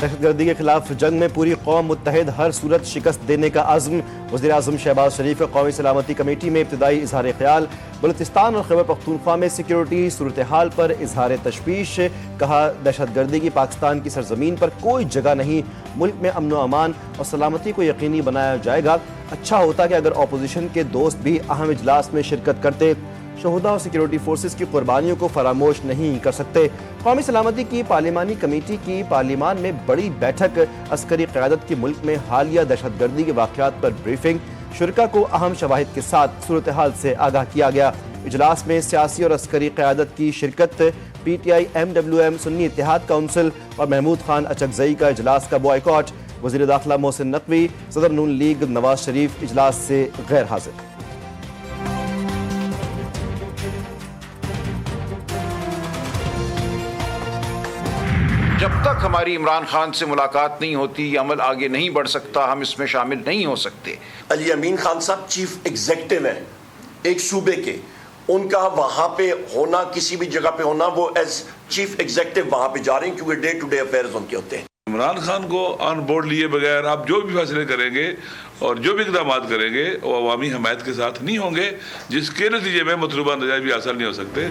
दहशतगर्दी के खिलाफ जंग में पूरी कौम मुत्तहिद, हर सूरत शिकस्त देने का अज़्म। वज़ीर आज़म शहबाज शरीफ कौमी सलामती कमेटी में इब्तिदाई इजहार ख्याल। बलूचिस्तान और खैबर पख्तूनख्वा में सिक्योरिटी सूरत हाल पर इजहार तशवीश। कहा, दहशतगर्दी की पाकिस्तान की सरजमीन पर कोई जगह नहीं। मुल्क में अमन व अमान और सलामती को यकीनी बनाया जाएगा। अच्छा होता कि अगर अपोजिशन के दोस्त भी अहम इजलास में शिरकत करते। शहदा और सिक्योरिटी फोर्सेस की कुर्बानियों को फरामोश नहीं कर सकते। कौमी सलामती की पार्लिमानी कमेटी की पार्लिमान में बड़ी बैठक। अस्करी क़यादत की मुल्क में हालिया दहशतगर्दी के वाक़यात पर ब्रीफिंग। शुरका को अहम शवाहिद के साथ सूरत हाल से आगाह किया गया। इजलास में सियासी और अस्करी क़यादत की शिरकत। PTI MWM सुन्नी इत्तेहाद काउंसिल और महमूद खान अचकजई का इजलास का बॉयकॉट। वज़ीर दाखिला मोहसिन नकवी, सदर नून लीग नवाज शरीफ इजलास से गैर हाजिर। जब तक हमारी इमरान खान से मुलाकात नहीं होती, ये अमल आगे नहीं बढ़ सकता, हम इसमें शामिल नहीं हो सकते। अली अमीन खान साहब चीफ एग्जीक्यूटिव हैं एक सूबे के, उनका वहां पे होना, किसी भी जगह पे होना, वो एज चीफ एग्जीक्यूटिव वहां पे जा रहे हैं क्योंकि डे टू डे अफेयर्स उनके होते हैं। इमरान खान को ऑन बोर्ड लिए बगैर आप जो भी फैसले करेंगे और जो भी इक़दाम करेंगे वो अवामी हमायत के साथ नहीं होंगे, जिसके नतीजे में मतलूबा नतीजे भी हासिल नहीं हो सकते।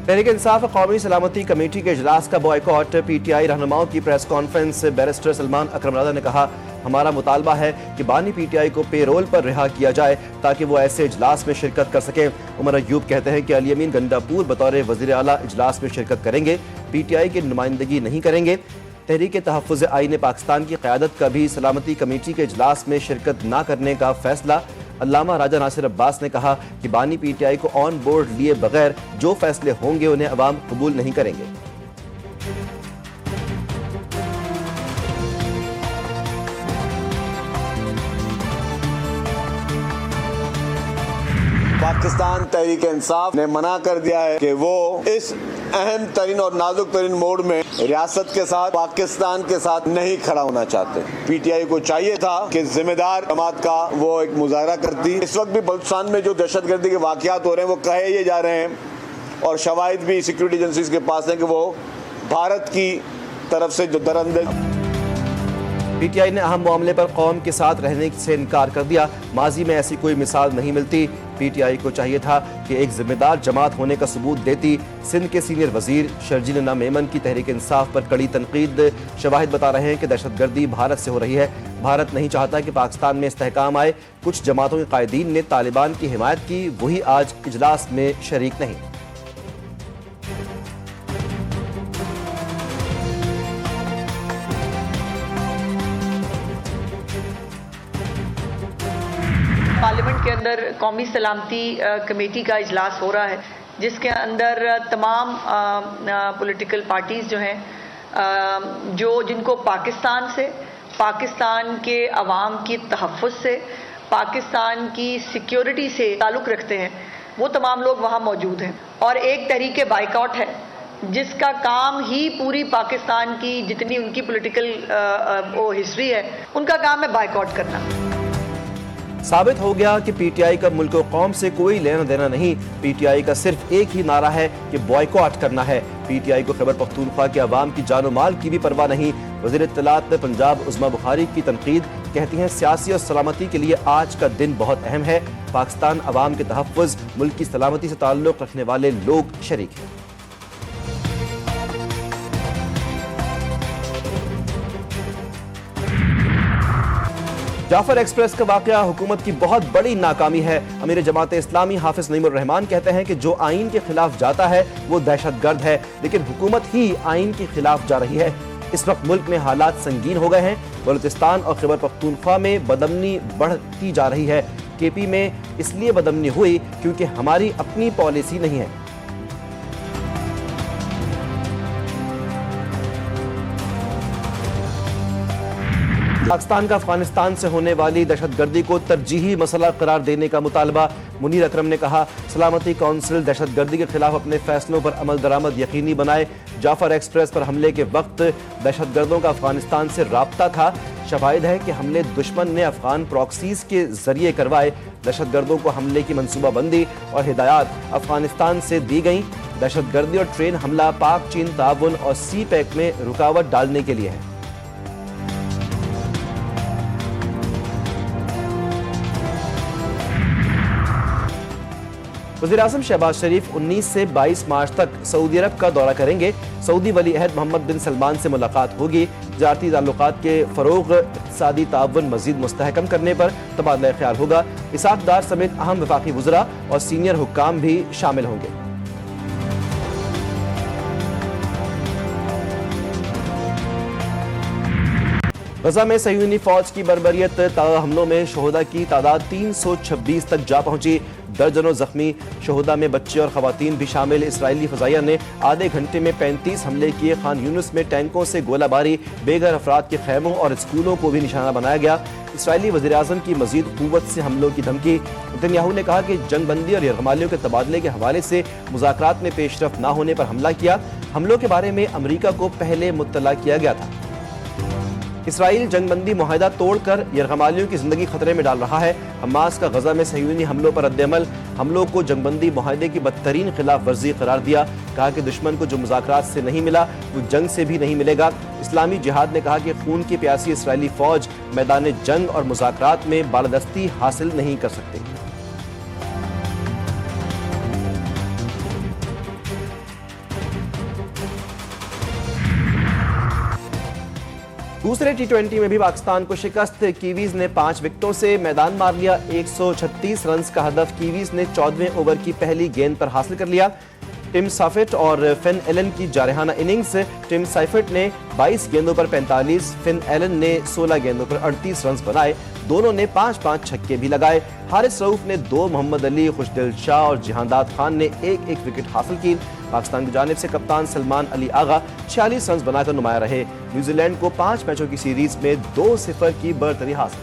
तहरीक इंसाफ कौमी सलामती कमेटी के इजलास का बॉयकॉट। PTI रहनुमाओं की प्रेस कॉन्फ्रेंस। बैरिस्टर सलमान अकरम राजा ने कहा, हमारा मुतालबा है कि बानी PTI को पेरोल पर रिहा किया जाए ताकि वो ऐसे इजलास में शिरकत कर सकें। उमर अयूब कहते हैं कि अली अमीन गंडापुर बतौर वज़ीर आला इजलास में शिरकत करेंगे, PTI की नुमाइंदगी नहीं करेंगे। तहरीक तहफ़्फ़ुज़ आईन पाकिस्तान की क़यादत का भी सलामती कमेटी के इजलास में शिरकत न करने का फैसला। अल्लामा राजा नासिर अब्बास ने कहा कि बानी PTI को ऑन बोर्ड लिए बगैर जो फैसले होंगे उन्हें अवाम कबूल नहीं करेंगे। पाकिस्तान तहरीक इंसाफ ने मना कर दिया है कि वो इस अहम तरीन और नाजुक तरीन मोड़ में रियासत के साथ, पाकिस्तान के साथ नहीं खड़ा होना चाहते। PTI को चाहिए था कि जिम्मेदार जमात का वो एक मुजाहरा करती। इस वक्त भी बलूचिस्तान में जो दहशतगर्दी के वाक़यात हो रहे हैं वो कहे ये जा रहे हैं और शवाहिद भी सिक्योरिटी एजेंसीज के पास हैं कि वो भारत की तरफ से जो दरअंदाज। PTI ने अहम मामले पर कौम के साथ रहने से इनकार कर दिया। माजी में ऐसी कोई मिसाल नहीं मिलती। PTI को चाहिए था कि एक जिम्मेदार जमात होने का सबूत देती। सिंध के सीनियर वजीर शर्जील ना मेमन की तहरीक इंसाफ पर कड़ी तनकीद। शवाहिद बता रहे हैं कि दहशतगर्दी भारत से हो रही है। भारत नहीं चाहता कि पाकिस्तान में इस्तेहकाम आए। कुछ जमातों के कायदीन ने तालिबान की हिमायत की, वही आज इजलास में शरीक नहीं। पार्लियामेंट के अंदर कौमी सलामती कमेटी का इजलास हो रहा है, जिसके अंदर तमाम पॉलिटिकल पार्टीज़ जो हैं, जिनको पाकिस्तान से, पाकिस्तान के अवाम की तहफ़्फ़ुज़ से, पाकिस्तान की सिक्योरिटी से ताल्लुक़ रखते हैं, वो तमाम लोग वहाँ मौजूद हैं। और एक तहरीक बाइकआउट है जिसका काम ही पूरी पाकिस्तान की जितनी उनकी पॉलिटिकल हिस्ट्री है, उनका काम है बाइकआउट करना। साबित हो गया कि PTI का मुल्क और कौम से कोई लेना देना नहीं। PTI का सिर्फ एक ही नारा है कि बॉयकॉट करना है। PTI को खैबर पख्तूनख्वा के अवाम की जानो माल की भी परवाह नहीं। वज़ीर इत्तलात पंजाब उस्मा बुखारी की तनकीद, कहती हैं सियासी और सलामती के लिए आज का दिन बहुत अहम है। पाकिस्तान अवाम के तहफ़्फ़ुज़, मुल्क की सलामती से ताल्लुक़ रखने वाले लोग शरीक हैं। जाफर एक्सप्रेस का वाकया हुकूमत की बहुत बड़ी नाकामी है। अमीर जमात इस्लामी हाफिज नईमुर रहमान कहते हैं कि जो आइन के खिलाफ जाता है वो दहशतगर्द है, लेकिन हुकूमत ही आइन के खिलाफ जा रही है। इस वक्त मुल्क में हालात संगीन हो गए हैं। बलूचिस्तान और खैबर पख्तूनख्वा में बदअमनी बढ़ती जा रही है। KP में इसलिए बदअमनी हुई क्योंकि हमारी अपनी पॉलिसी नहीं है। पाकिस्तान का अफगानिस्तान से होने वाली दहशतगर्दी को तरजीही मसला करार देने का मुतालबा। मुनीर अकरम ने कहा, सलामती कौंसिल दहशतगर्दी के खिलाफ अपने फैसलों पर अमल दरामद यकीनी बनाए। जाफर एक्सप्रेस पर हमले के वक्त दहशतगर्दों का अफगानिस्तान से राब्ता था। शवाहिद है कि हमले दुश्मन ने अफगान प्रॉक्सीज के जरिए करवाए। दहशतगर्दों को हमले की मनसूबाबंदी और हिदायत अफगानिस्तान से दी गई। दहशतगर्दी और ट्रेन हमला पाक चीन ताउन और सी पैक में रुकावट डालने के लिए है। वज़ीर-ए-आज़म शहबाज शरीफ 19 से 22 मार्च तक सऊदी अरब का दौरा करेंगे। सऊदी वली अहद मोहम्मद बिन सलमान से मुलाकात होगी। तजारती ताल्लुकात के फ़रोग़, इक़्तिसादी ताउन मज़ीद मुस्तहकम करने पर तबादला ख्याल होगा। इसाक़ डार समेत अहम वफ़ाक़ी वज़रा और सीनियर हुक्काम भी शामिल होंगे। गजा में सयूनी फौज की बर्बरियत हमलों में शोहदा की तादाद 326 तक जा पहुंची। दर्जनों जख्मी, शोहदा में बच्चे और खवातीन भी शामिल। इसराइली फजाइया ने आधे घंटे में 35 हमले किए। खान यूनुस में टैंकों से गोलाबारी, बेघर अफराद के खैमों और स्कूलों को भी निशाना बनाया गया। इसराइली वज़ीर-ए-आज़म की मजीद कुव्वत से हमलों की धमकी। नेतन्याहू ने कहा कि जंग बंदी और यरगमालियों के तबादले के हवाले से मुज़ाकरात में पेशरफ न होने पर हमला किया। हमलों के बारे में अमरीका को पहले मुत्तला किया गया था। इसराइल जंगबंदी मुआहदा तोड़कर यरगमालियों की जिंदगी खतरे में डाल रहा है। हमास का गजा में सयूनी हमलों पर रद्द-ए-अमल। हमलों को जंगबंदी मुआहदे की बदतरीन खिलाफ वर्जी करार दिया। कहा कि दुश्मन को जो मुज़ाकरात से नहीं मिला वो जंग से भी नहीं मिलेगा। इस्लामी जिहाद ने कहा कि खून की प्यासी इसराइली फौज मैदान जंग और मुज़ाकरात में बालादस्ती हासिल नहीं कर सकती। दूसरे टी20 में भी पाकिस्तान को शिकस्त। कीवीज ने 5 विकेटों से मैदान मार लिया। 136 रन का हदफ कीवीज ने 14वें ओवर की पहली गेंद पर हासिल कर लिया। टिम साफेट और फिन एलन की जारहाना इनिंग्स। टिम साफेट ने 22 गेंदों पर 45, फिन एलन ने 16 गेंदों पर 38 रन बनाए। दोनों ने 5-5 छक्के भी लगाए। हारिस रऊफ ने 2, मोहम्मद अली, खुशदिल शाह और जिहादात खान ने 1-1 विकेट हासिल की। पाकिस्तान की जानिब से कप्तान सलमान अली आगा 46 रन बनाकर नुमाया रहे। न्यूजीलैंड को 5 मैचों की सीरीज में 2-0 की बढ़तरी हासिल।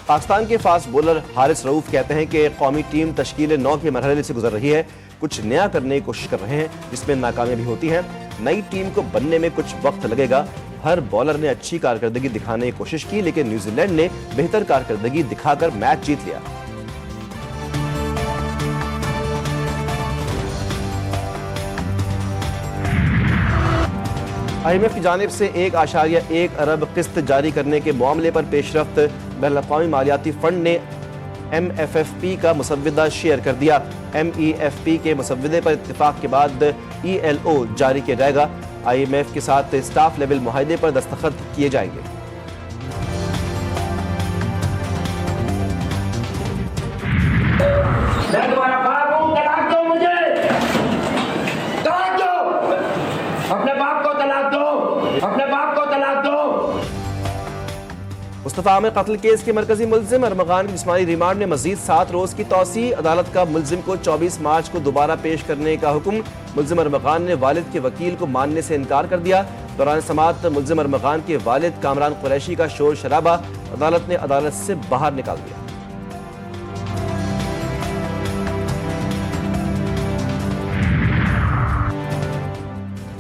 पाकिस्तान के फास्ट बॉलर हारिस रऊफ कहते हैं कि कौमी टीम तश्कील 9 के मरहले से गुजर रही है। कुछ नया करने की कोशिश कर रहे हैं जिसमें नाकामियां भी होती हैं। नई टीम को बनने में कुछ वक्त लगेगा। हर बॉलर ने अच्छी कारकर्दगी दिखाने की कोशिश की, लेकिन न्यूजीलैंड ने बेहतर कारकर्दगी दिखाकर मैच जीत लिया। IMF की जानिब से 1.1 अरब किस्त जारी करने के मामले पर पेशरफ्त। बैनुल-अक़वामी मालियाती फंड ने MFFP का मुसव्वदा शेयर कर दिया। MEFP के मुसव्वदे पर इत्तिफाक के बाद ELO जारी किया जाएगा। IMF के साथ स्टाफ लेवल मुआहदे पर दस्तखत किए जाएंगे। मैं तुम्हारा बाप हूं, तलाक दो मुझे, तलाक दो, अपने बाप को तलाक दो, अपने बाप को तलाक दो। मुस्तफा आमिर कत्ल केस के मरकजी मुल्जिम अरमगान की जिस्मानी रिमांड में मजीद 7 रोज की तौसी। अदालत का मुल्जिम को 24 मार्च को दोबारा पेश करने का हुक्म। मुल्जिम अरमगान ने वालिद के वकील को मानने से इनकार कर दिया। दौरान समाअत मुल्जिम अरमगान के वालिद कामरान कुरैशी का शोर शराबा। अदालत ने अदालत से बाहर निकाल दिया।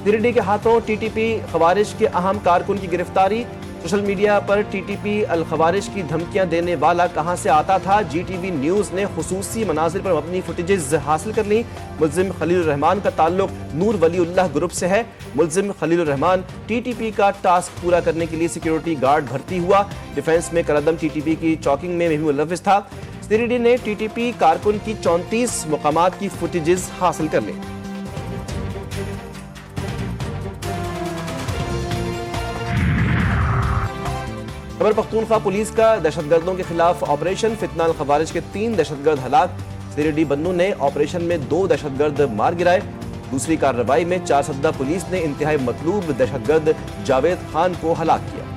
गिरिडीह के हाथों टीटीपी खवारिज के अहम कारकुन की गिरफ्तारी। सोशल मीडिया पर टीटीपी अल खवारिज की धमकियां देने वाला कहां से आता था। GTV न्यूज ने खुसूसी मनाजिर पर अपनी फुटेजेस हासिल कर ली। मुल्जिम खलील रहमान का ताल्लुक नूर वलीउल्लाह ग्रुप से है। मुल्जिम खलील रहमान TTP का टास्क पूरा करने के लिए सिक्योरिटी गार्ड भर्ती हुआ। डिफेंस में करदम TTP की चौकिंग में भी मुलव्विस था। गिरिडीह ने TTP कारकुन की 34 मुकामात की फुटेजेस हासिल कर ली। खैबर पख्तूनख्वा पुलिस का दहशतगर्दों के खिलाफ ऑपरेशन। फितना अल खवारिज के 3 दहशतगर्द हलाक। गिरिडीह बन्नू ने ऑपरेशन में 2 दहशतगर्द मार गिराए। दूसरी कार्रवाई में 4 सद्दा पुलिस ने इंतहाई मतलूब दहशतगर्द जावेद खान को हलाक किया।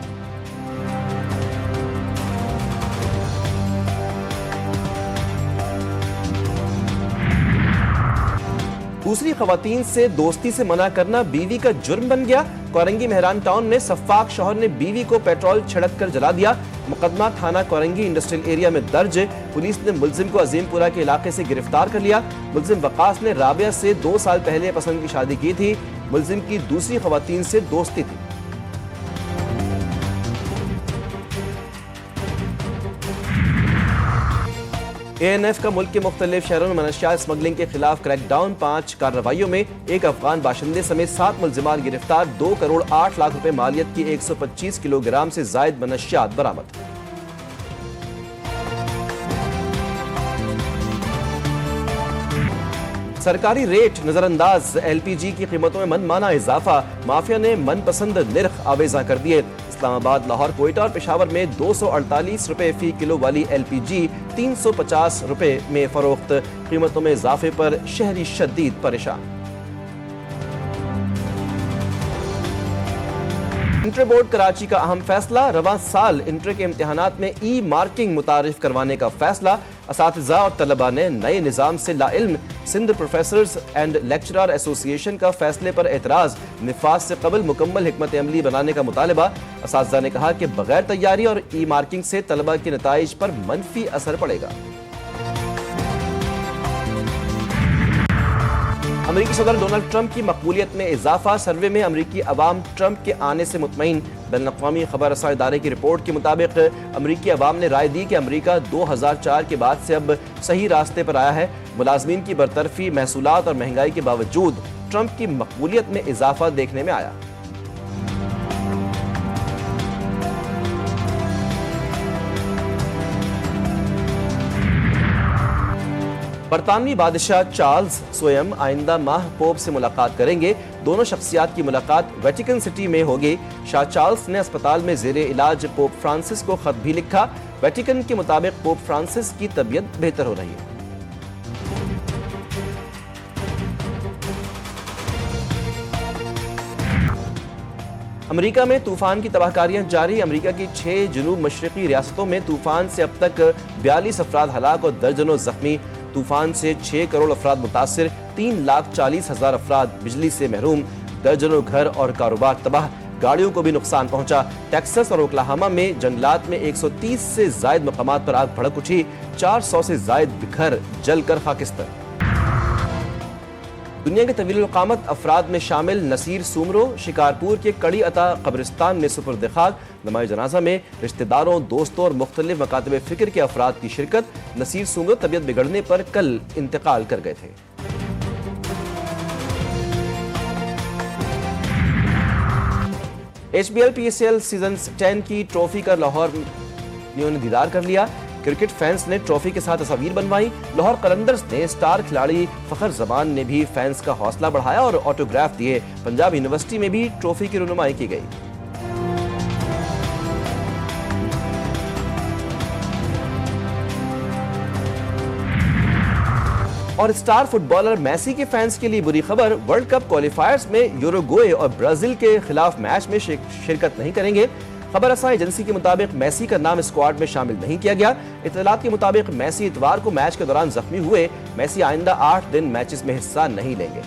दूसरी खवातीन से दोस्ती से मना करना बीवी का जुर्म बन गया। कोरंगी मेहरान टाउन में सफ्फाक शौहर ने बीवी को पेट्रोल छिड़क कर जला दिया। मुकदमा थाना कोरंगी इंडस्ट्रियल एरिया में दर्ज। पुलिस ने मुल्जिम को अजीमपुरा के इलाके से गिरफ्तार कर लिया। मुल्जिम वकास ने राबिया से 2 साल पहले पसंद की शादी की थी। मुल्जिम की दूसरी खवातीन से दोस्ती थी। ANF का मुल्क के मुख्तलिफ शहरों में मनशियात स्मगलिंग के खिलाफ क्रैकडाउन। 5 कार्रवाइयों में एक अफगान बाशिंदे समेत 7 मुल्जिमान गिरफ्तार। 2 करोड़ 8 लाख रुपए मालियत की 125 किलोग्राम से जायद मनशियात बरामद। सरकारी रेट नजरअंदाज। LPG की कीमतों में मनमाना इजाफा। माफिया ने मनपसंद निर्ख आवेजा कर दिए। इस्लामाबाद, लाहौर, कोयटा और पेशावर में 248 रुपए फी किलो वाली LPG 350 रुपए में फरोख्त। कीमतों में इजाफे पर शहरी शदीद परेशान। इंटर बोर्ड कराची का अहम फैसला। रवां साल इंटर के इम्तिहानात में ई-मार्किंग मुतारिफ करवाने का फैसला। असातिज़ा और तलबा ने नए निज़ाम से लाइल्म। Sindh professors and lecturer association का फैसले पर एतराज़। निफाज से कबल मुकम्मल हिकमत अमली बनाने का मुतालबा। असातिज़ा ने कहा कि बगैर तैयारी और ई-मार्किंग से तलबा के नताइज पर मनफी असर पड़ेगा। अमेरिकी सदर डोनाल्ड ट्रंप की मकबूलियत में इजाफा। सर्वे में अमेरिकी अवाम ट्रंप के आने से मुतमईन। बैनुल-अक़वामी खबर रसां इदारे की रिपोर्ट के मुताबिक अमेरिकी अवाम ने राय दी कि अमेरिका 2004 के बाद से अब सही रास्ते पर आया है। मुलाजमीन की बरतरफी, महसूलात और महंगाई के बावजूद ट्रंप की मकबूलियत में इजाफा देखने में आया। बरतानवी बादशाह चार्ल्स स्वयं आइंदा माह पोप से मुलाकात करेंगे। दोनों शख्सियात की मुलाकात वेटिकन सिटी में होगी। शाह चार्ल्स ने अस्पताल में जेरे इलाज पोप फ्रांसिस को खत भी लिखा। वेटिकन के मुताबिक पोप फ्रांसिस की तबीयत बेहतर हो रही है। अमेरिका में तूफान की तबाहकारियां जारी। अमेरिका की 6 जुनूब मशरकी रियासतों में तूफान से अब तक 42 अफराद हलाक और दर्जनों जख्मी। तूफान से 6 करोड़ अफराद मुतासिर। 3,40,000 अफराद बिजली से महरूम। दर्जनों घर और कारोबार तबाह। गाड़ियों को भी नुकसान पहुंचा। टेक्सास और ओक्लाहोमा में जंगलात में 130 से जायद मकामात पर आग भड़क उठी। 400 से जायद घर जलकर खाकिस्तान। दुनिया के तवील क़ामत अफराद में शामिल नसीर सूमरो शिकारपुर के कड़ी अता कब्रिस्तान में सुपुर्द खाक। नमाज़ जनाजा में रिश्तेदारों, दोस्तों और मुख्तलिफ मकातब फ़िक्र के अफराद की शिरकत। नसीर सूमरो तबीयत बिगड़ने पर कल इंतकाल कर गए थे। HBL PSL सीजन 10 की ट्रॉफी का लाहौर ने दीदार कर लिया। क्रिकेट फैंस ने ट्रॉफी के साथ तस्वीर बनवाई। लाहौर कलंदर्स ने स्टार खिलाड़ी फखर जमान ने भी फैंस का हौसला बढ़ाया और ऑटोग्राफ दिए। पंजाब यूनिवर्सिटी में भी ट्रॉफी की रुनुमाई की गई। और स्टार फुटबॉलर मेसी के फैंस के लिए बुरी खबर। वर्ल्ड कप क्वालिफायर्स में यूरुग्वे और ब्राजील के खिलाफ मैच में शिरकत नहीं करेंगे। खबर रसां एजेंसी के मुताबिक मेसी का नाम स्क्वाड में शामिल नहीं किया गया। इत्तलात के मुताबिक मेसी इतवार को मैच के दौरान जख्मी हुए। मेसी आइंदा 8 दिन मैचेस में हिस्सा नहीं लेंगे।